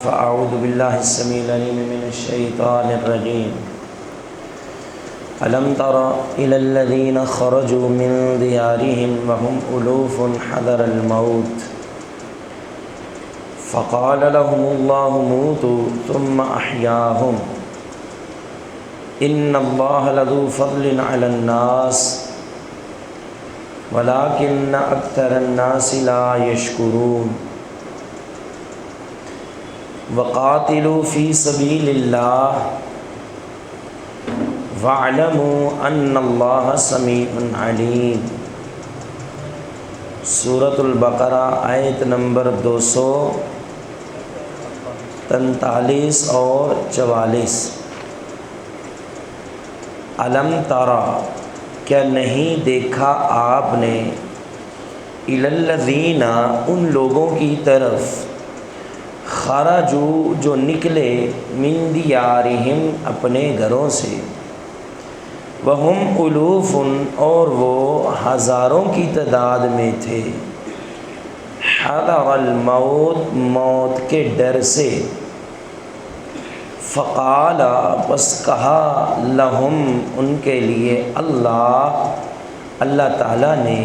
فأعوذ بالله السميع العليم من الشيطان الرجيم. ألم تر إلى الذين خرجوا من ديارهم وهم ألوف حذر الموت فقال لهم الله موتوا ثم أحياهم إن الله لذو فضل على الناس ولكن أكثر الناس لا يشكرون. وقاتلوا في سبيل الله واعلموا ان اللہ سمیع علیم. سورۃ البقرہ آیت نمبر 243 اور 44. الم ترى کیا نہیں دیکھا آپ نے الی الذین ان لوگوں کی طرف خرجوا جو نکلے من دیارہم اپنے گھروں سے وہم الوف اور وہ ہزاروں کی تعداد میں تھے حذر الموت موت کے ڈر سے. فقال بس کہا لہم ان کے لیے اللہ تعالیٰ نے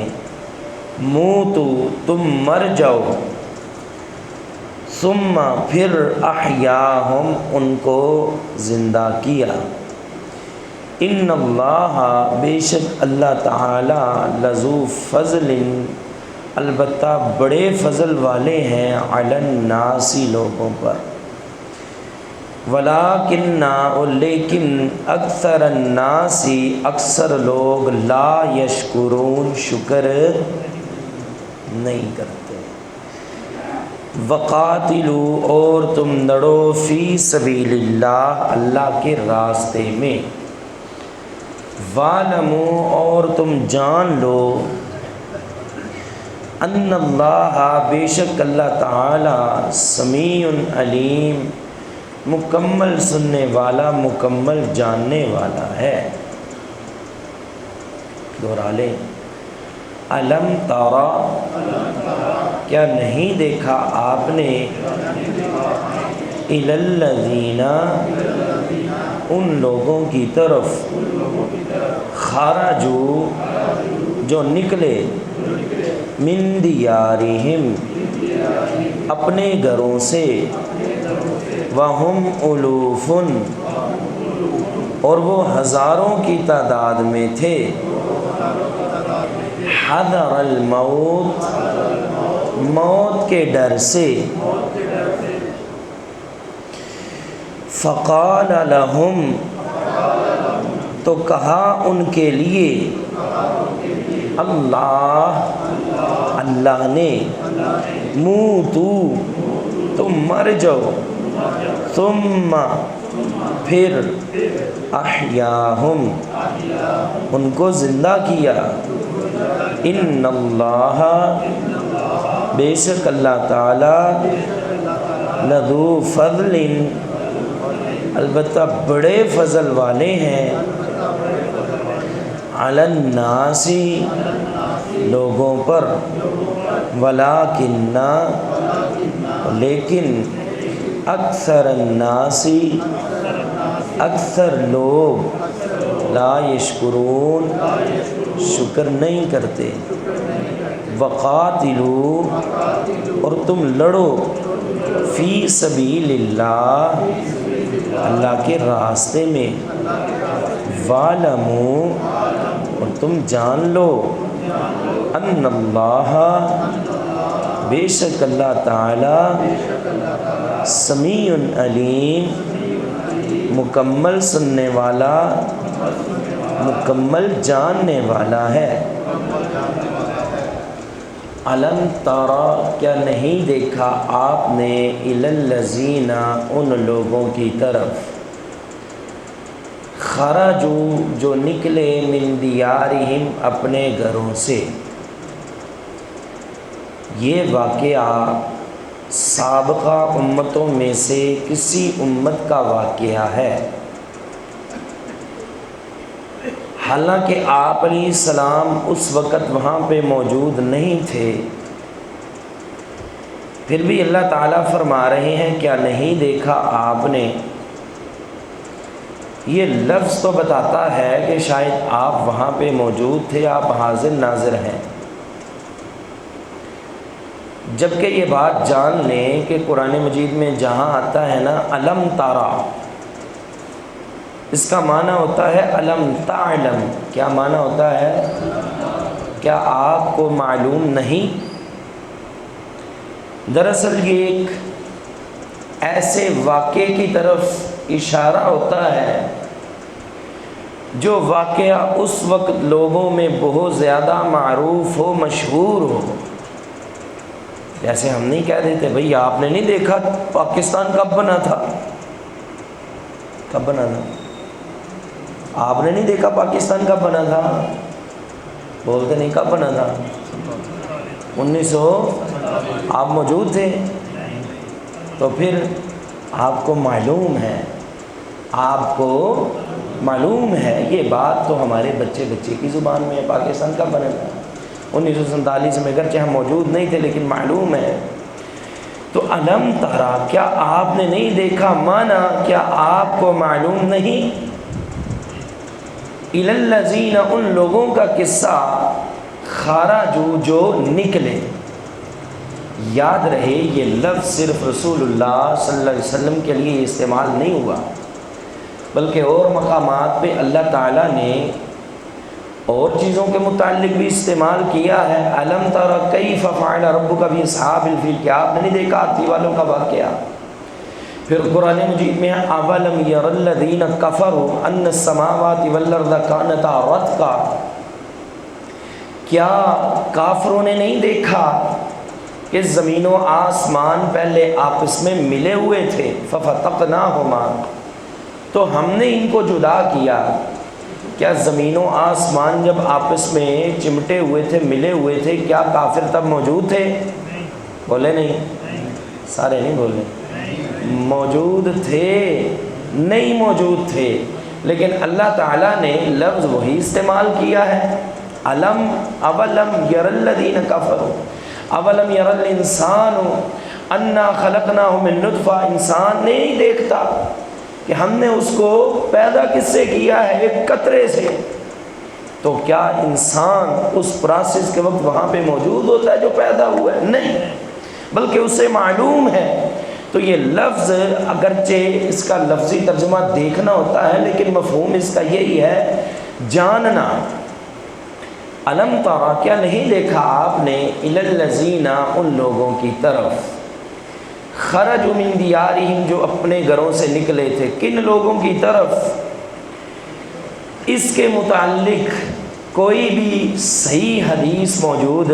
موتو تم مر جاؤ ثم پھر احیاہم ان کو زندہ کیا. ان اللہ بے شک اللہ تعالی لذو فضل البتہ بڑے فضل والے ہیں علی الناس لوگوں پر ولیکن اور لیکن اکثر الناس اکثر لوگ لا یشکرون شکر نہیں کرتے. وقاتلوا اور تم لڑو فی سبیل اللہ اللہ کے راستے میں وَاعْلَمُوا اور تم جان لو ان اللہ بے شک اللہ تعالی سمیع علیم مکمل سننے والا مکمل جاننے والا ہے. دوہرا لیں. الم ترى کیا نہیں دیکھا آپ نے الی الذین ان لوگوں کی طرف خرجوا جو نکلے من دیارہم اپنے گھروں سے وہم الوف اور وہ ہزاروں کی تعداد میں تھے حذر الموت موت کے ڈر سے. فقال لہم تو کہا ان کے لیے اللہ نے موتو تم مر جاؤ ثم پھر احیاہم ان کو زندہ کیا. ان اللہ بے شک اللہ تعالی لذو فضل البتہ بڑے فضل والے ہیں علی الناس لوگوں پر ولیکن لیکن اکثر الناس اکثر لوگ لا یشکرون شکر نہیں کرتے. وقاتلوا اور تم لڑو فی سبیل اللہ اللہ کے راستے میں وَاعْلَمُوا اور تم جان لو ان اللہ بے شک اللہ تعالی سمیع علیم مکمل سننے والا مکمل جاننے والا ہے. الم ترى کیا نہیں دیکھا آپ نے الی الذین ان لوگوں کی طرف خرجوا جو نکلے من دیارہم اپنے گھروں سے. یہ واقعہ سابقہ امتوں میں سے کسی امت کا واقعہ ہے. حالانکہ آپ علیہ السلام اس وقت وہاں پہ موجود نہیں تھے، پھر بھی اللہ تعالیٰ فرما رہے ہیں کیا نہیں دیکھا آپ نے؟ یہ لفظ تو بتاتا ہے کہ شاید آپ وہاں پہ موجود تھے، آپ حاضر ناظر ہیں، جبکہ یہ بات جان لیں کہ قرآن مجید میں جہاں آتا ہے نا علم تارا، اس کا معنی ہوتا ہے علم تعلم۔ کیا معنی ہوتا ہے؟ کیا آپ کو معلوم نہیں؟ دراصل یہ ایک ایسے واقعے کی طرف اشارہ ہوتا ہے جو واقعہ اس وقت لوگوں میں بہت زیادہ معروف ہو، مشہور ہو۔ جیسے ہم نہیں کہہ دیتے بھئی آپ نے نہیں دیکھا پاکستان کب بنا تھا؟ کب بنا تھا؟ آپ نے نہیں دیکھا پاکستان کب بنا تھا؟ بولتے نہیں کب بنا تھا؟ 1900 آپ موجود تھے، تو پھر آپ کو معلوم ہے، آپ کو معلوم ہے۔ یہ بات تو ہمارے بچے کی زبان میں ہے، پاکستان کب بنا تھا؟ 1947 میں، اگرچہ ہم موجود نہیں تھے لیکن معلوم ہے۔ تو علم ترا، کیا آپ نے نہیں دیکھا؟ مانا کیا آپ کو معلوم نہیں؟ الی الذین، ان لوگوں کا قصہ، خرجوا، جو نکلے۔ یاد رہے یہ لفظ صرف رسول اللہ صلی اللہ علیہ وسلم کے لیے استعمال نہیں ہوا، بلکہ اور مقامات پہ اللہ تعالیٰ نے اور چیزوں کے متعلق بھی استعمال کیا ہے۔ علم تر کیف فعل ربک باصحاب الفیل، کیا آپ نے نہیں دیکھا ہاتھی والوں کا واقعہ؟ پھر قرآن مجید میں اولم یر الذین کفروا ان السماوات والارض کانتا رتقا، کیا کافروں نے نہیں دیکھا کہ زمین و آسمان پہلے آپس میں ملے ہوئے تھے؟ ففتقناہما، تو ہم نے ان کو جدا کیا۔ کیا زمین و آسمان جب آپس میں چمٹے ہوئے تھے، ملے ہوئے تھے، کیا کافر تب موجود تھے؟ بولے نہیں، سارے نہیں بولے، موجود تھے؟ نہیں موجود تھے، لیکن اللہ تعالیٰ نے لفظ وہی استعمال کیا ہے۔ علم اولم یر الذین کفروا اولم یر الانسان انا خلقناہ من نطفہ، انسان نے نہیں دیکھتا کہ ہم نے اس کو پیدا کس سے کیا ہے؟ ایک قطرے سے۔ تو کیا انسان اس پروسیس کے وقت وہاں پہ موجود ہوتا ہے جو پیدا ہوا ہے؟ نہیں، بلکہ اسے معلوم ہے۔ تو یہ لفظ اگرچہ اس کا لفظی ترجمہ دیکھنا ہوتا ہے، لیکن مفہوم اس کا یہی ہے، جاننا۔ علم ترا، کیا نہیں دیکھا آپ نے؟ الی الذین، ان لوگوں کی طرف، خرجوا من دیارہم، جو اپنے گھروں سے نکلے تھے۔ کن لوگوں کی طرف؟ اس کے متعلق کوئی بھی صحیح حدیث موجود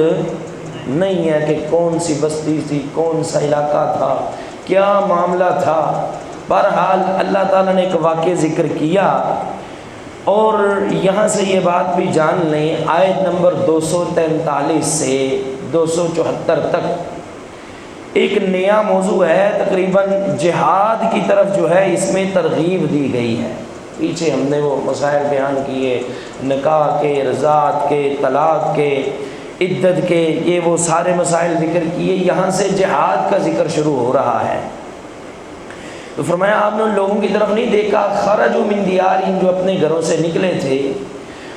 نہیں ہے کہ کون سی بستی تھی، کون سا علاقہ تھا، کیا معاملہ تھا۔ بہرحال اللہ تعالیٰ نے ایک واقعہ ذکر کیا، اور یہاں سے یہ بات بھی جان لیں، آیت نمبر 243 سے 274 تک ایک نیا موضوع ہے، تقریباً جہاد کی طرف جو ہے اس میں ترغیب دی گئی ہے۔ پیچھے ہم نے وہ مسائل بیان کیے، نکاح کے، رضاعت کے، طلاق کے، عدت کے، یہ وہ سارے مسائل ذکر کیے۔ یہاں سے جہاد کا ذکر شروع ہو رہا ہے۔ تو فرمایا آپ نے ان لوگوں کی طرف نہیں دیکھا، خرجوا من دیارہم، جو اپنے گھروں سے نکلے تھے،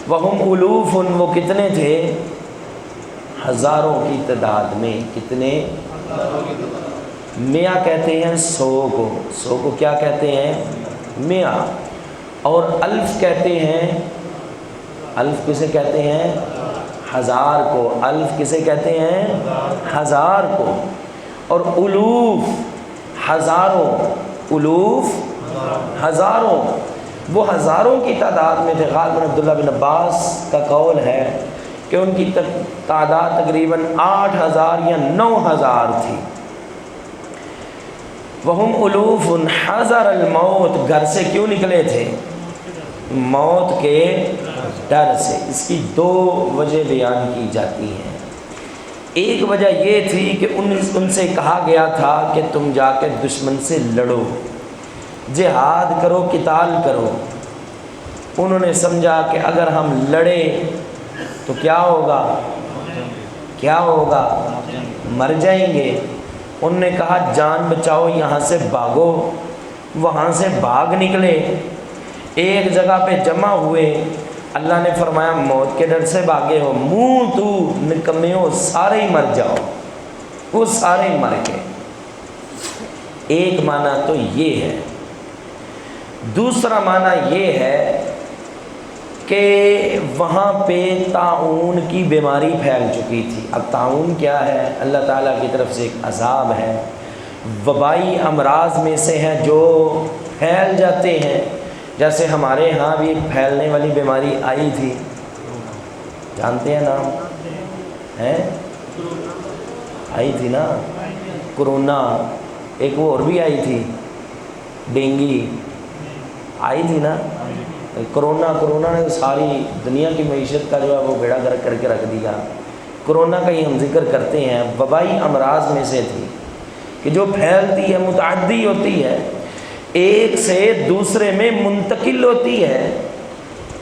وہم الوف، وہ کتنے تھے؟ ہزاروں کی تعداد میں۔ کتنے؟ 100 کہتے ہیں 100 کو، 100 کو کیا کہتے ہیں؟ 100۔ اور الف کہتے ہیں، الف کسے کہتے ہیں؟ 1000 کو۔ الف کسے کہتے ہیں؟ 1000 کو۔ اور الوف، ہزاروں، الوف ہزاروں، وہ ہزاروں کی تعداد میں تھے۔ غالباً عبداللہ بن عباس کا قول ہے کہ ان کی تعداد تقریباً 8000 یا 9000 تھی۔ وہم الوف حذر الموت، گھر سے کیوں نکلے تھے؟ موت کے ڈر سے۔ اس کی 2 وجہ بیان کی جاتی ہیں۔ ایک وجہ یہ تھی کہ ان سے کہا گیا تھا کہ تم جا کے دشمن سے لڑو، جہاد کرو، قتال کرو۔ انہوں نے سمجھا کہ اگر ہم لڑے تو کیا ہوگا؟ کیا ہوگا؟ مر جائیں گے۔ انہوں نے کہا جان بچاؤ، یہاں سے بھاگو، وہاں سے بھاگ نکلے، ایک جگہ پہ جمع ہوئے، اللہ نے فرمایا موت کے ڈر سے بھاگے ہو، منہ تو نکمے ہو، سارے ہی مر جاؤ، وہ سارے ہی مر گئے۔ ایک معنی تو یہ ہے۔ دوسرا معنی یہ ہے کہ وہاں پہ طاعون کی بیماری پھیل چکی تھی۔ اب طاعون کیا ہے؟ اللہ تعالیٰ کی طرف سے ایک عذاب ہے، وبائی امراض میں سے ہے جو پھیل جاتے ہیں۔ جیسے ہمارے ہاں بھی ایک پھیلنے والی بیماری آئی تھی، جانتے ہیں نام ہے؟ آئی تھی نا کرونا، ایک وہ اور بھی آئی تھی ڈینگی، آئی تھی نا کرونا نے ساری دنیا کی معیشت کا جو ہے وہ بیڑا گرک کر کے رکھ دیا۔ کرونا کا ہی ہم ذکر کرتے ہیں، وبائی امراض میں سے تھی کہ جو پھیلتی ہے، متعدی ہوتی ہے، ایک سے دوسرے میں منتقل ہوتی ہے۔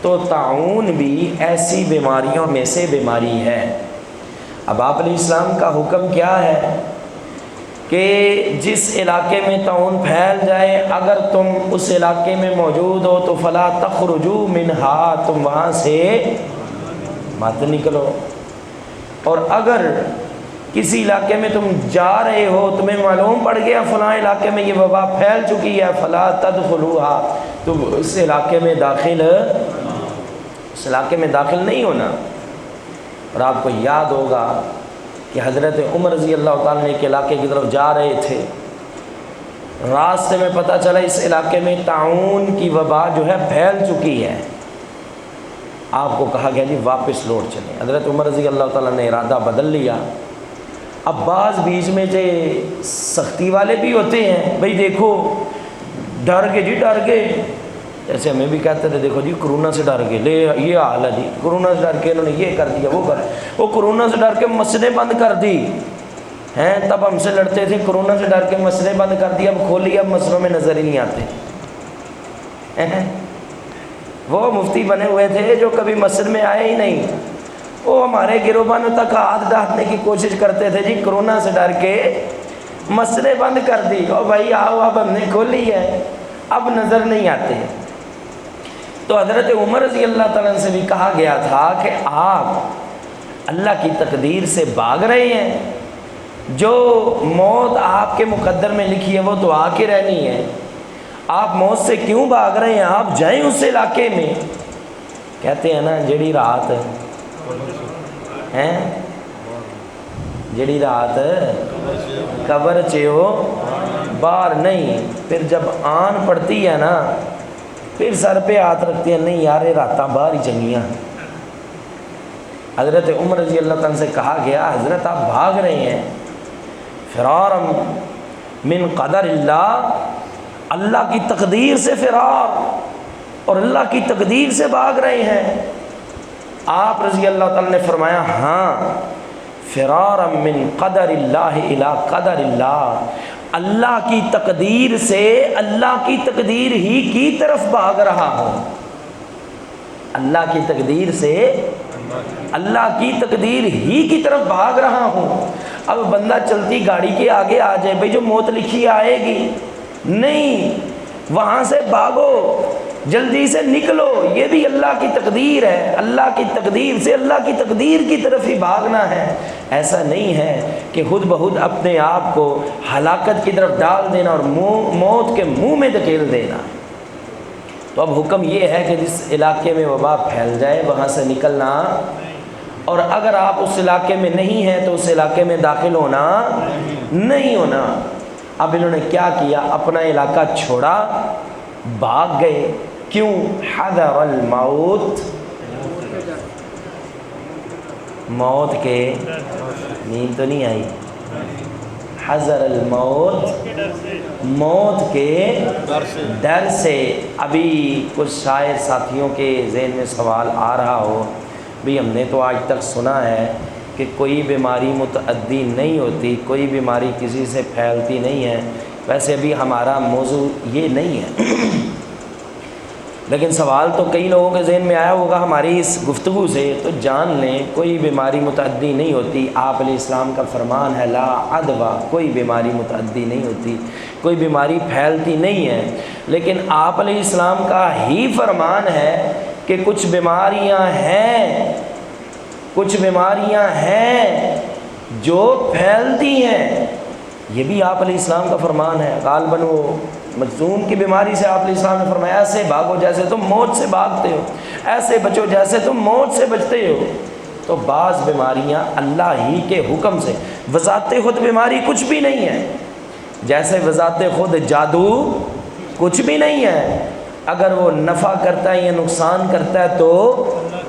تو طاعون بھی ایسی بیماریوں میں سے بیماری ہے۔ اب آپ علیہ السلام کا حکم کیا ہے کہ جس علاقے میں طاعون پھیل جائے، اگر تم اس علاقے میں موجود ہو تو فلا تخرجوا منہا، تم وہاں سے مت نکلو، اور اگر کسی علاقے میں تم جا رہے ہو، تمہیں معلوم پڑ گیا فلاں علاقے میں یہ وبا پھیل چکی ہے، فلا تدخلوها، تم اس علاقے میں داخل نہیں ہونا۔ اور آپ کو یاد ہوگا کہ حضرت عمر رضی اللہ تعالیٰ نے ایک علاقے کی طرف جا رہے تھے، راستے میں پتہ چلا اس علاقے میں طاعون کی وبا جو ہے پھیل چکی ہے۔ آپ کو کہا گیا جی واپس لوٹ چلیں۔ حضرت عمر رضی اللہ تعالیٰ نے ارادہ بدل لیا۔ اب بعض بیچ میں جو سختی والے بھی ہوتے ہیں، بھئی دیکھو ڈر گئے جی، ڈر گئے، جیسے ہمیں بھی کہتے تھے دیکھو جی کرونا سے ڈر گئے، لے یہ حال ہے جی، کرونا سے ڈر کے انہوں نے یہ کر دیا، وہ کرونا سے ڈر کے مسجدیں بند کر دی ہیں، تب ہم سے لڑتے تھے، کرونا سے ڈر کے مسجدیں بند کر دی، اب کھولی، اب مسجدوں میں نظر ہی نہیں آتے۔ وہ مفتی بنے ہوئے تھے جو کبھی مسجد میں آئے ہی نہیں، وہ ہمارے گروبانوں تک ہاتھ ڈالنے کی کوشش کرتے تھے، جی کرونا سے ڈر کے مسجدیں بند کر دی، اور بھائی آؤ اب ہم نے کھولی ہے، اب نظر نہیں آتے۔ تو حضرت عمر رضی اللہ تعالیٰ سے بھی کہا گیا تھا کہ آپ اللہ کی تقدیر سے بھاگ رہے ہیں، جو موت آپ کے مقدر میں لکھی ہے وہ تو آ کے رہنی ہے، آپ موت سے کیوں بھاگ رہے ہیں؟ آپ جائیں اس علاقے میں۔ کہتے ہیں نا جڑی رات جڑی رات قبر چو باہر نہیں، پھر جب آن پڑتی ہے نا پھر سر پہ ہاتھ رکھتے ہیں، نہیں یار راتاں باہر ہی چنگیاں۔ حضرت عمر رضی اللہ تعالیٰ سے کہا گیا حضرت آپ بھاگ رہے ہیں، فرار من قدر اللہ، اللہ کی تقدیر سے فرار، اور اللہ کی تقدیر سے بھاگ رہے ہیں۔ آپ رضی اللہ تعالیٰ نے فرمایا ہاں، فرار من قدر اللہ الی قدر اللہ، اللہ کی تقدیر سے اللہ کی تقدیر ہی کی طرف بھاگ رہا ہوں، اللہ کی تقدیر سے اللہ کی تقدیر ہی کی طرف بھاگ رہا ہوں۔ اب بندہ چلتی گاڑی کے آگے آ جائے، بھئی جو موت لکھی آئے گی، نہیں، وہاں سے بھاگو، جلدی سے نکلو، یہ بھی اللہ کی تقدیر ہے، اللہ کی تقدیر سے اللہ کی تقدیر کی طرف ہی بھاگنا ہے۔ ایسا نہیں ہے کہ خود بخود اپنے آپ کو ہلاکت کی طرف ڈال دینا اور موت کے منہ میں دھکیل دینا۔ تو اب حکم یہ ہے کہ جس علاقے میں وبا پھیل جائے وہاں سے نکلنا، اور اگر آپ اس علاقے میں نہیں ہیں تو اس علاقے میں داخل ہونا نہیں ہونا۔ اب انہوں نے کیا کیا؟ اپنا علاقہ چھوڑا، بھاگ گئے۔ کیوں؟ حذر الموت، موت کے نیند تو نہیں آئی، حذر الموت، موت کے ڈر سے۔ ابھی کچھ شاعر ساتھیوں کے ذہن میں سوال آ رہا ہو، بھی ہم نے تو آج تک سنا ہے کہ کوئی بیماری متعدی نہیں ہوتی، کوئی بیماری کسی سے پھیلتی نہیں ہے، ویسے بھی ہمارا موضوع یہ نہیں ہے، لیکن سوال تو کئی لوگوں کے ذہن میں آیا ہوگا ہماری اس گفتگو سے، تو جان لیں کوئی بیماری متعدی نہیں ہوتی۔ آپ علیہ السلام کا فرمان ہے لا عدویٰ، کوئی بیماری متعدی نہیں ہوتی، کوئی بیماری پھیلتی نہیں ہے۔ لیکن آپ علیہ السلام کا ہی فرمان ہے کہ کچھ بیماریاں ہیں، کچھ بیماریاں ہیں جو پھیلتی ہیں، یہ بھی آپ علیہ السلام کا فرمان ہے۔ غالباً وہ مجذوم کی بیماری سے آپ علیہ السلام نے فرمایا ایسے بھاگو جیسے تم موت سے بھاگتے ہو، ایسے بچو جیسے تم موت سے بچتے ہو۔ تو بعض بیماریاں اللہ ہی کے حکم سے، بذات خود بیماری کچھ بھی نہیں ہے، جیسے بذات خود جادو کچھ بھی نہیں ہے، اگر وہ نفع کرتا ہے یا نقصان کرتا ہے تو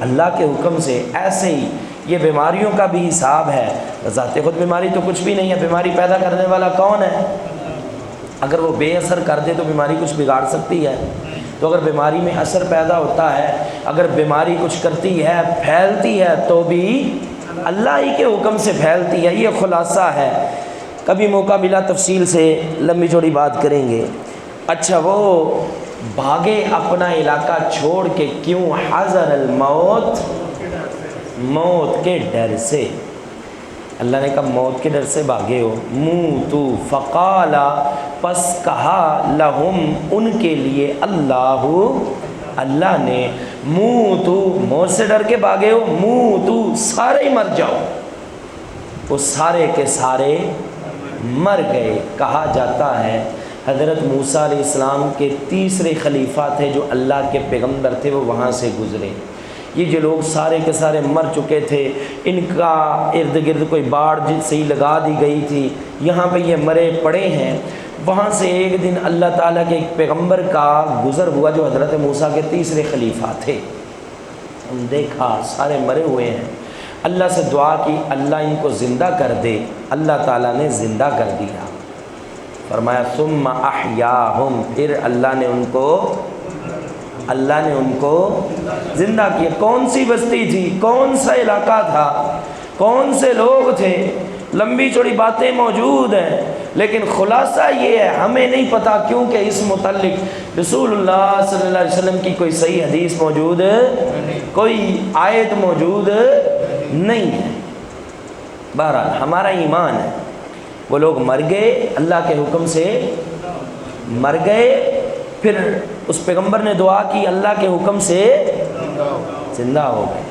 اللہ کے حکم سے۔ ایسے ہی یہ بیماریوں کا بھی حساب ہے، بذات خود بیماری تو کچھ بھی نہیں ہے، بیماری پیدا کرنے والا کون ہے؟ اگر وہ بے اثر کر دے تو بیماری کچھ بگاڑ سکتی ہے؟ تو اگر بیماری میں اثر پیدا ہوتا ہے، اگر بیماری کچھ کرتی ہے، پھیلتی ہے، تو بھی اللہ ہی کے حکم سے پھیلتی ہے۔ یہ خلاصہ ہے، کبھی موقع ملا تفصیل سے لمبی چوڑی بات کریں گے۔ اچھا، وہ بھاگے اپنا علاقہ چھوڑ کے کیوں؟ حذر الموت، موت کے ڈر سے۔ اللہ نے کہا موت کے ڈر سے بھاگے ہو، موتو فقال، پس کہا لہم ان کے لیے، اللہ نے، موتو، موت سے ڈر کے بھاگے ہو، موتو سارے مر جاؤ۔ وہ سارے کے سارے مر گئے۔ کہا جاتا ہے حضرت موسیٰ علیہ السلام کے تیسرے خلیفہ تھے جو اللہ کے پیغمبر تھے، وہ وہاں سے گزرے۔ یہ جو لوگ سارے کے سارے مر چکے تھے، ان کا ارد گرد کوئی باڑ صحیح لگا دی گئی تھی، یہاں پہ یہ مرے پڑے ہیں۔ وہاں سے ایک دن اللہ تعالیٰ کے ایک پیغمبر کا گزر ہوا جو حضرت موسیٰ کے تیسرے خلیفہ تھے۔ ہم دیکھا سارے مرے ہوئے ہیں، اللہ سے دعا کی اللہ ان کو زندہ کر دے، اللہ تعالیٰ نے زندہ کر دیا۔ فرمایا ثم احیاہم، پھر اللہ نے ان کو زندہ کیا۔ کون سی بستی تھی، کون سا علاقہ تھا، کون سے لوگ تھے، لمبی چوڑی باتیں موجود ہیں، لیکن خلاصہ یہ ہے ہمیں نہیں پتہ، کیونکہ اس متعلق رسول اللہ صلی اللہ علیہ وسلم کی کوئی صحیح حدیث موجود، کوئی آیت موجود نہیں ہے۔ بہرحال ہمارا ایمان ہے، وہ لوگ مر گئے، اللہ کے حکم سے مر گئے، پھر اس پیغمبر نے دعا کی، اللہ کے حکم سے زندہ ہو گئے۔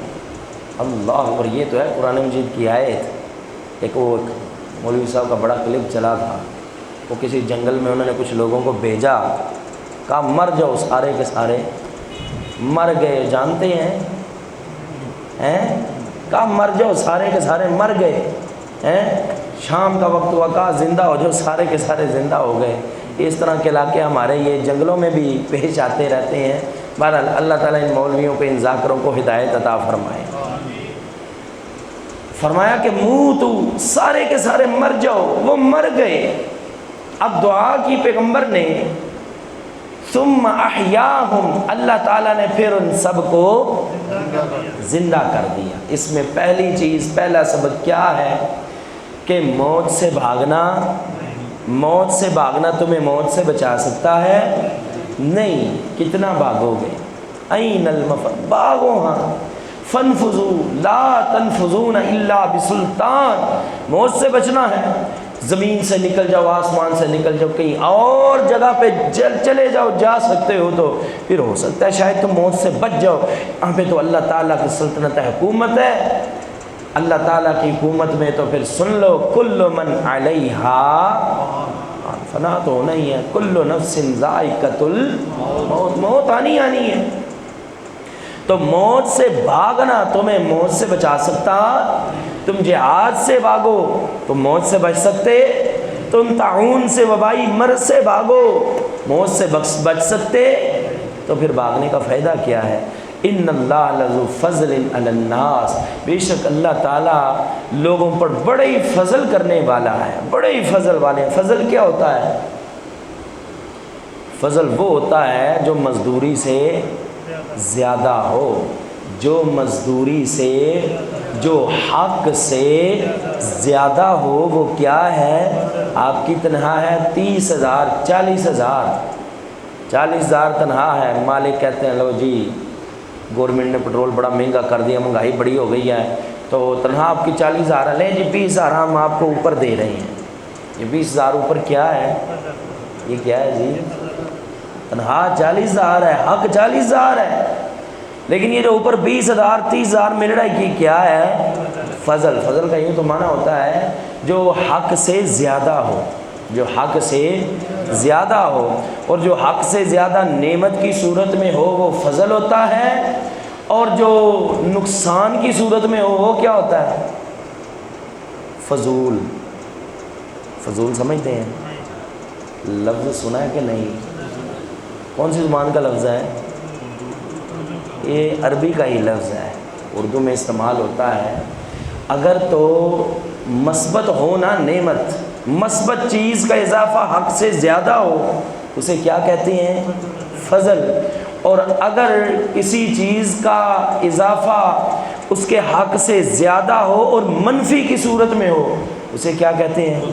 اللہ، اور یہ تو ہے قرآن مجید کی آیت۔ ایک مولوی صاحب کا بڑا کلپ چلا تھا، وہ کسی جنگل میں انہوں نے کچھ لوگوں کو بھیجا، کہا مر جاؤ، سارے کے سارے مر گئے۔ جانتے ہیں کہا مر جاؤ، سارے کے سارے مر گئے۔ شام کا وقت ہوا، کہا زندہ ہو جاؤ، سارے کے سارے زندہ ہو گئے۔ اس طرح کے علاقے ہمارے یہ جنگلوں میں بھی پیش آتے رہتے ہیں۔ بہرحال اللہ تعالیٰ ان مولویوں کو، ان ذاکروں کو ہدایت عطا فرمائے۔ فرمایا کہ موتو، سارے کے سارے مر جاؤ، وہ مر گئے۔ اب دعا کی پیغمبر نے، ثم احیاہم، اللہ تعالیٰ نے پھر ان سب کو زندہ کر دیا۔ اس میں پہلی چیز، پہلا سبق کیا ہے کہ موت سے بھاگنا، موت سے بھاگنا تمہیں موت سے بچا سکتا ہے نہیں۔ کتنا بھاگو گے؟ این المفر، بھاگو ہاں، فانفذوا لا تنفذون الا بسلطان، موت سے بچنا ہے، زمین سے نکل جاؤ، آسمان سے نکل جاؤ، کہیں اور جگہ پہ چلے جاؤ، جا سکتے ہو تو پھر ہو سکتا ہے شاید تم موت سے بچ جاؤ۔ یہاں پہ تو اللہ تعالیٰ کی سلطنت ہے، حکومت ہے، اللہ تعالیٰ کی حکومت میں تو پھر سن لو، کل من علیہا فنا، تو ہونا ہی ہے، کل نفس ذائقۃ الموت، موت آنی ہے۔ تو موت سے بھاگنا تمہیں موت سے بچا سکتا، تم جہاد سے بھاگو تو موت سے بچ سکتے، تم طاعون سے، وبائی مرض سے بھاگو موت سے بچ سکتے، تو پھر بھاگنے کا فائدہ کیا ہے؟ ان اللہ لذو فضل علی الناس، بے شک اللہ تعالیٰ لوگوں پر بڑے ہی فضل کرنے والا ہے، بڑے ہی فضل والے ہیں۔ فضل کیا ہوتا ہے؟ فضل وہ ہوتا ہے جو مزدوری سے زیادہ ہو، جو مزدوری سے، جو حق سے زیادہ ہو، وہ کیا ہے؟ آپ کی تنخواہ ہے 30,000 40,000، 40,000 تنخواہ ہے، مالک کہتے ہیں لو جی گورنمنٹ نے پٹرول بڑا مہنگا کر دیا، مہنگائی بڑی ہو گئی ہے، تو تنخواہ آپ کی 40,000 ہے، لیں جی 20,000 ہم آپ کو اوپر دے رہے ہیں۔ یہ 20,000 اوپر کیا ہے؟ یہ کیا ہے جی؟ تنخواہ 40,000 ہے، حق 40,000 ہے، لیکن یہ جو اوپر 20,000 30,000 مل رہا ہے، یہ کیا ہے؟ فضل۔ فضل کا یوں تو معنی ہوتا ہے جو حق سے زیادہ ہو، جو حق سے زیادہ ہو، اور جو حق سے زیادہ نعمت کی صورت میں ہو وہ فضل ہوتا ہے، اور جو نقصان کی صورت میں ہو وہ کیا ہوتا ہے؟ فضول۔ فضول سمجھتے ہیں؟ لفظ سنا ہے کہ نہیں؟ کون سی زبان کا لفظ ہے؟ یہ عربی کا ہی لفظ ہے، اردو میں استعمال ہوتا ہے۔ اگر تو مثبت ہو نا نعمت، مثبت چیز کا اضافہ حق سے زیادہ ہو، اسے کیا کہتے ہیں؟ فضل۔ اور اگر کسی چیز کا اضافہ اس کے حق سے زیادہ ہو اور منفی کی صورت میں ہو، اسے کیا کہتے ہیں؟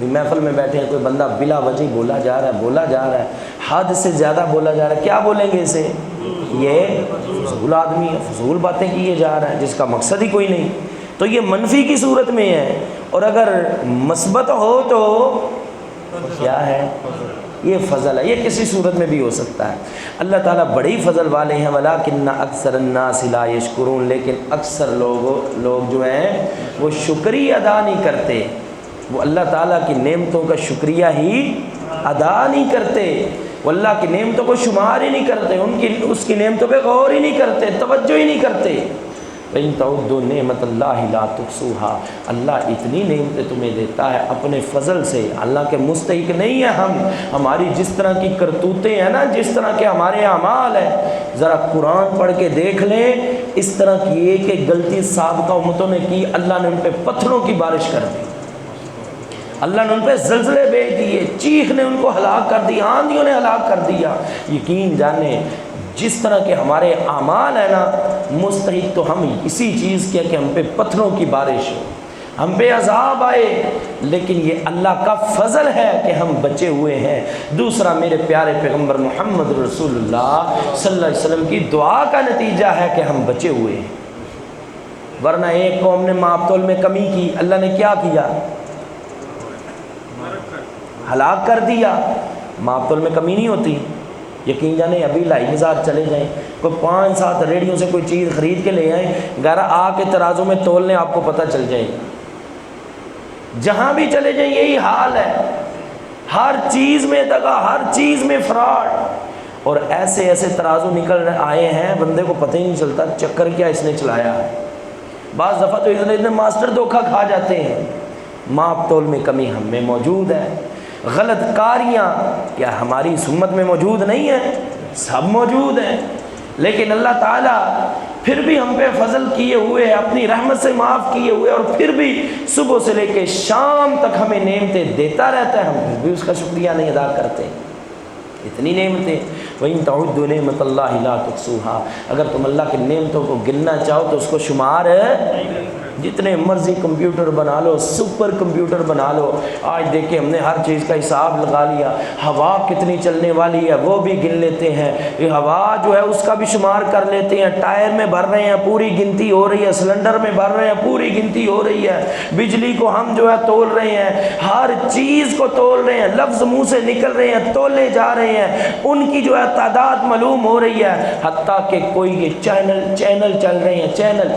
محفل میں بیٹھے ہیں، کوئی بندہ بلا وجہ بولا جا رہا ہے، حد سے زیادہ بولا جا رہا ہے، کیا بولیں گے اسے؟ یہ فضول آدمی ہے، فضول باتیں کیے جا رہا ہے جس کا مقصد ہی کوئی نہیں، تو یہ منفی کی صورت میں ہے۔ اور اگر مثبت ہو تو کیا ہے؟ یہ فضل ہے، یہ کسی صورت میں بھی ہو سکتا ہے۔ اللہ تعالیٰ بڑی فضل والے ہیں، وَلَٰكِنَّ أَكْثَرَ النَّاسِ لَا يَشْكُرُونَ، لیکن اکثر لوگ جو ہیں وہ شکریہ ادا نہیں کرتے، وہ اللہ تعالیٰ کی نعمتوں کا شکریہ ہی ادا نہیں کرتے، وہ اللہ کی نعمتوں کو شمار ہی نہیں کرتے، اس کی نعمتوں پہ غور ہی نہیں کرتے، توجہ ہی نہیں کرتے۔ وَإِن تَعُدُّوا نِعْمَتَ اللَّهِ لَا تُحْصُوهَا، اللہ اتنی نعمتیں تمہیں دیتا ہے اپنے فضل سے، اللہ کے مستحق نہیں ہے ہم، ہماری جس طرح کی کرتوتیں ہیں نا، جس طرح کے ہمارے اعمال ہیں، ذرا قرآن پڑھ کے دیکھ لیں، اس طرح کی ایک ایک غلطی سابقہ امتوں نے کی، اللہ نے ان پہ پتھروں کی بارش کر دی، اللہ نے ان پہ زلزلے بھیج دیے، چیخ نے ان کو ہلاک کر دیا، آندھیوں نے ہلاک کر دیا۔ یقین جانے جس طرح کے ہمارے اعمال ہیں نا، مستحق تو ہم اسی چیز کے کہ ہم پہ پتھروں کی بارش ہو، ہم پہ عذاب آئے، لیکن یہ اللہ کا فضل ہے کہ ہم بچے ہوئے ہیں۔ دوسرا، میرے پیارے پیغمبر محمد رسول اللہ صلی اللہ علیہ وسلم کی دعا کا نتیجہ ہے کہ ہم بچے ہوئے ہیں، ورنہ ایک قوم نے ماپ تول میں کمی کی، اللہ نے کیا کیا؟ ہلاک کر دیا۔ ماپ تول میں کمی نہیں ہوتی، یقین جانے ابھی لائی مزاج چلے جائیں، کوئی 5-7 ریڑھیوں سے کوئی چیز خرید کے لے آئیں، گھر آ کے ترازو میں تول لیں، آپ کو پتہ چل جائے گا۔ جہاں بھی چلے جائیں یہی حال ہے، ہر چیز میں دغا، ہر چیز میں فراڈ، اور ایسے ایسے ترازو نکل آئے ہیں بندے کو پتہ ہی نہیں چلتا چکر کیا اس نے چلایا ہے۔ بعض دفعہ تو اتنے ماسٹر دھوکہ کھا جاتے ہیں۔ ماپ تول میں کمی ہم میں موجود ہے، غلط کاریاں کیا ہماری اس امت میں موجود نہیں ہیں؟ سب موجود ہیں، لیکن اللہ تعالیٰ پھر بھی ہم پہ فضل کیے ہوئے، اپنی رحمت سے معاف کیے ہوئے، اور پھر بھی صبح سے لے کے شام تک ہمیں نعمتیں دیتا رہتا ہے، ہم پھر بھی اس کا شکریہ نہیں ادا کرتے۔ اتنی نعمتیں، وَإِن تَعُدُّوا نِعْمَتَ اللَّهِ لَا تُحْصُوهَا، اگر تم اللہ کی نعمتوں کو گننا چاہو تو اس کو شمار جتنے مرضی کمپیوٹر بنا لو، سپر کمپیوٹر بنا لو، آج دیکھیں ہم نے ہر چیز کا حساب لگا لیا، ہوا کتنی چلنے والی ہے وہ بھی گن لیتے ہیں، یہ ہوا جو ہے اس کا بھی شمار کر لیتے ہیں، ٹائر میں بھر رہے ہیں پوری گنتی ہو رہی ہے، سلنڈر میں بھر رہے ہیں پوری گنتی ہو رہی ہے، بجلی کو ہم جو ہے تول رہے ہیں، ہر چیز کو تول رہے ہیں، لفظ منہ سے نکل رہے ہیں، تولے جا رہے ہیں، ان کی جو ہے تعداد معلوم ہو رہی ہے، حتیٰ کہ کوئی یہ چینل چل رہے ہیں، چینل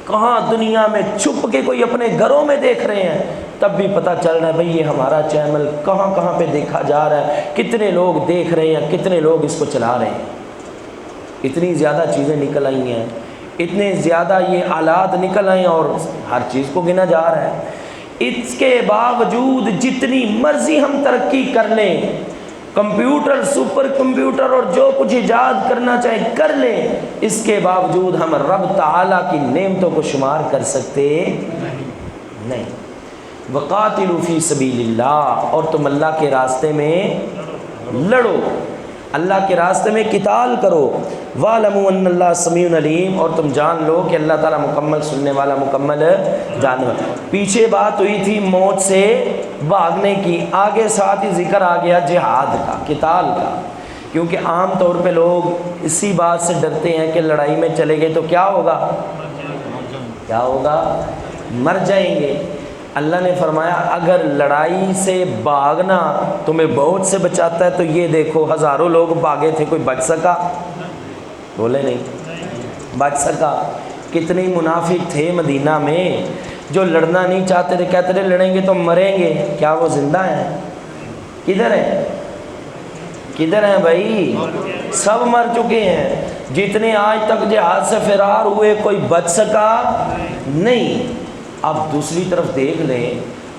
کہاں دنیا میں چھپ کے کوئی اپنے گھروں میں دیکھ رہے ہیں، تب بھی پتہ چل رہا ہے بھئی یہ ہمارا چینل کہاں کہاں پہ دیکھا جا رہا ہے، کتنے لوگ دیکھ رہے ہیں، کتنے لوگ اس کو چلا رہے ہیں۔ اتنی زیادہ چیزیں نکل آئی ہیں، اتنے زیادہ یہ آلات نکل آئے ہیں، اور ہر چیز کو گنا جا رہا ہے۔ اس کے باوجود جتنی مرضی ہم ترقی کر لیں، کمپیوٹر، سپر کمپیوٹر اور جو کچھ ایجاد کرنا چاہے کر لیں، اس کے باوجود ہم رب تعالیٰ کی نعمتوں کو شمار کر سکتے نہیں۔ وَقَاتِلُوا فِي سَبِيلِ اللَّهِ، اور تم اللہ کے راستے میں لڑو۔ اللہ کے راستے میں قتال کرو، وَاعْلَمُوا أَنَّ اللَّهَ سَمِيعٌ عَلِيمٌ، اور تم جان لو کہ اللہ تعالیٰ مکمل سننے والا، مکمل جاننے والا۔ پیچھے بات ہوئی تھی موت سے بھاگنے کی، آگے ساتھ ہی ذکر آ گیا جہاد کا، قتال کا، کیونکہ عام طور پہ لوگ اسی بات سے ڈرتے ہیں کہ لڑائی میں چلے گئے تو کیا ہوگا، کیا ہوگا، مر جائیں گے۔ اللہ نے فرمایا اگر لڑائی سے بھاگنا تمہیں موت سے بچاتا ہے تو یہ دیکھو ہزاروں لوگ بھاگے تھے، کوئی بچ سکا؟ بولے نہیں، بچ سکا؟ کتنے منافق تھے مدینہ میں جو لڑنا نہیں چاہتے تھے، کہتے تھے لڑیں گے تو مریں گے، کیا وہ زندہ ہیں؟ کدھر ہیں؟ کدھر ہیں بھائی؟ سب مر چکے ہیں۔ جتنے آج تک جہاد سے فرار ہوئے کوئی بچ سکا نہیں۔ اب دوسری طرف دیکھ لیں،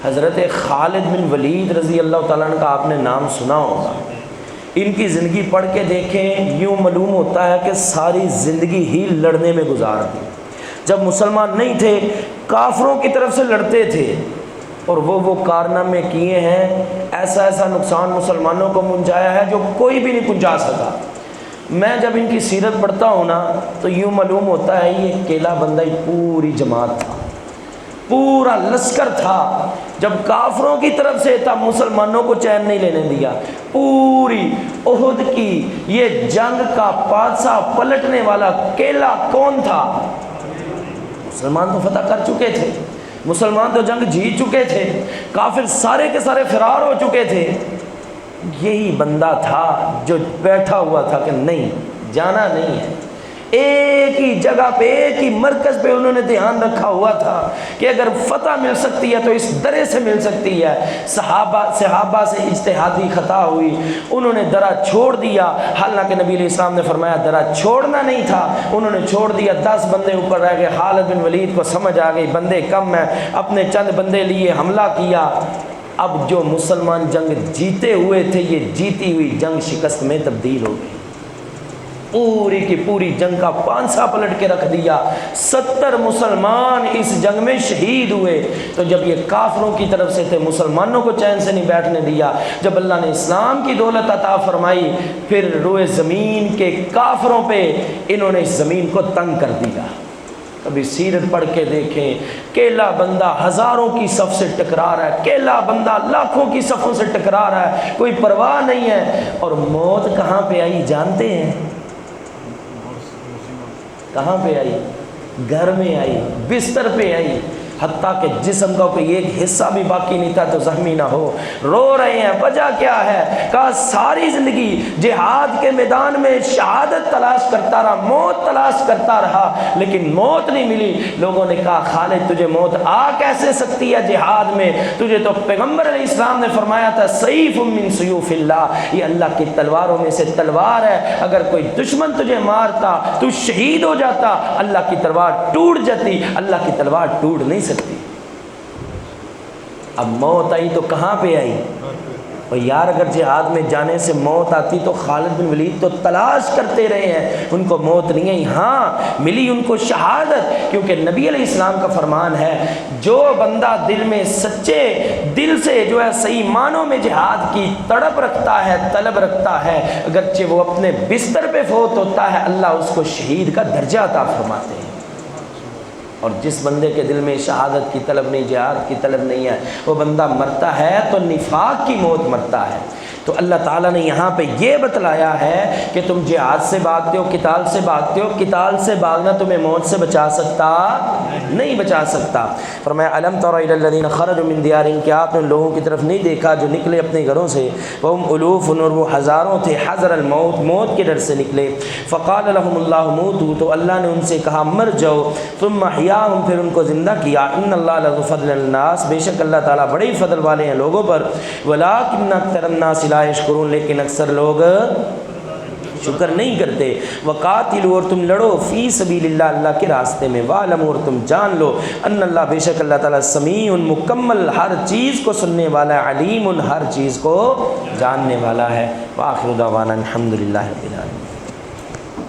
حضرت خالد بن ولید رضی اللہ تعالیٰ عنہ کا آپ نے نام سنا ہوگا، ان کی زندگی پڑھ کے دیکھیں، یوں معلوم ہوتا ہے کہ ساری زندگی ہی لڑنے میں گزار دی۔ جب مسلمان نہیں تھے کافروں کی طرف سے لڑتے تھے، اور وہ کارنامے کیے ہیں، ایسا ایسا نقصان مسلمانوں کو پہنچایا ہے جو کوئی بھی نہیں پہنچا سکا۔ میں جب ان کی سیرت پڑھتا ہوں نا تو یوں معلوم ہوتا ہے یہ اکیلا بندہ ہی پوری جماعت تھا، پورا لشکر تھا، جب کافروں کی طرف سے تھا مسلمانوں کو چین نہیں لینے دیا۔ پوری احد کی یہ جنگ کا پادشاہ پلٹنے والا اکیلا کون تھا؟ مسلمان تو فتح کر چکے تھے، مسلمان تو جنگ جیت چکے تھے، کافر سارے کے سارے فرار ہو چکے تھے، یہی بندہ تھا جو بیٹھا ہوا تھا کہ نہیں جانا نہیں ہے۔ ایک ہی جگہ پہ، ایک ہی مرکز پہ انہوں نے دھیان رکھا ہوا تھا کہ اگر فتح مل سکتی ہے تو اس درے سے مل سکتی ہے۔ صحابہ سے اجتہادی خطا ہوئی، انہوں نے درہ چھوڑ دیا، حالانکہ نبی علیہ السلام نے فرمایا درہ چھوڑنا نہیں تھا، انہوں نے چھوڑ دیا، 10 بندے اوپر رہ گئے۔ خالد بن ولید کو سمجھ آ گئی بندے کم ہیں، اپنے چند بندے لیے حملہ کیا۔ اب جو مسلمان جنگ جیتے ہوئے تھے، یہ جیتی ہوئی جنگ شکست میں تبدیل ہو گئی، پوری کی پوری جنگ کا پانسا پلٹ کے رکھ دیا۔ 70 مسلمان اس جنگ میں شہید ہوئے۔ تو جب یہ کافروں کی طرف سے تھے، مسلمانوں کو چین سے نہیں بیٹھنے دیا۔ جب اللہ نے اسلام کی دولت عطا فرمائی، پھر روئے زمین کے کافروں پہ انہوں نے اس زمین کو تنگ کر دیا۔ کبھی سیرت پڑھ کے دیکھیں، کیلا بندہ ہزاروں کی صف سے ٹکرا رہا ہے، کیلا بندہ لاکھوں کی صفوں سے ٹکرا رہا ہے، کوئی پرواہ نہیں ہے۔ اور موت کہاں پہ آئی جانتے ہیں؟ کہاں پہ آئی؟ گھر میں آئی، بستر پہ آئی، حتیٰ کہ جسم کا کوئی ایک حصہ بھی باقی نہیں تھا تو زخمی نہ ہو۔ رو رہے ہیں، وجہ کیا ہے؟ کہا ساری زندگی جہاد کے میدان میں شہادت تلاش کرتا رہا، موت تلاش کرتا رہا، لیکن موت نہیں ملی۔ لوگوں نے کہا خالد تجھے موت آ کیسے سکتی ہے جہاد میں؟ تجھے تو پیغمبر علیہ السلام نے فرمایا تھا سیف من سیوف اللہ، یہ اللہ کی تلواروں میں سے تلوار ہے، اگر کوئی دشمن تجھے مارتا تو شہید ہو جاتا، اللہ کی تلوار ٹوٹ جاتی، اللہ کی تلوار ٹوٹ نہیں سکتی۔ اب موت آئی تو کہاں پہ آئی؟ اور یار اگر جہاد میں جانے سے موت آتی تو خالد بن ولید تو تلاش کرتے رہے ہیں، ان کو موت نہیں آئی، ہاں ملی ان کو شہادت، کیونکہ نبی علیہ السلام کا فرمان ہے جو بندہ دل میں سچے دل سے جو ہے صحیح معنوں میں جہاد کی تڑپ رکھتا ہے، طلب رکھتا ہے، اگرچہ وہ اپنے بستر پہ فوت ہوتا ہے اللہ اس کو شہید کا درجہ عطا فرماتے ہیں۔ اور جس بندے کے دل میں شہادت کی طلب نہیں، جہاد کی طلب نہیں ہے، وہ بندہ مرتا ہے تو نفاق کی موت مرتا ہے۔ تو اللہ تعالیٰ نے یہاں پہ یہ بتلایا ہے کہ تم جہاد سے بھاگتے ہو، قتال سے بھاگتے ہو، قتال سے بھاگنا تمہیں موت سے بچا سکتا نہیں، بچا سکتا۔ فرمایا الم تر الی الذین خرجوا من دیارہم، کہ آپ نے لوگوں کی طرف نہیں دیکھا جو نکلے اپنے گھروں سے، وہم الوف، اور وہ ہزاروں تھے، حذر الموت، موت کے ڈر سے نکلے، فقال لهم اللہ موتوا، تو اللہ نے ان سے کہا مر جاؤ، ثم احیاہم، پھر ان کو زندہ کیا، ان اللہ لذو فضل الناس، بے شک اللہ تعالیٰ بڑے فضل والے ہیں لوگوں پر، ولکن اکثر الناس لا یشکرون، لیکن اکثر لوگ شکر نہیں کرتے۔ وقاتلوا، اور تم لڑو، فی سبیل اللہ، اللہ کے راستے میں، وعلموا، اور تم جان لو، ان اللہ، بے شک اللہ تعالیٰ، سمیع، مکمل ہر چیز کو سننے والا ہے، علیم، ہر چیز کو جاننے والا ہے۔ وآخر دعوانا الحمد للہ رب العالمین۔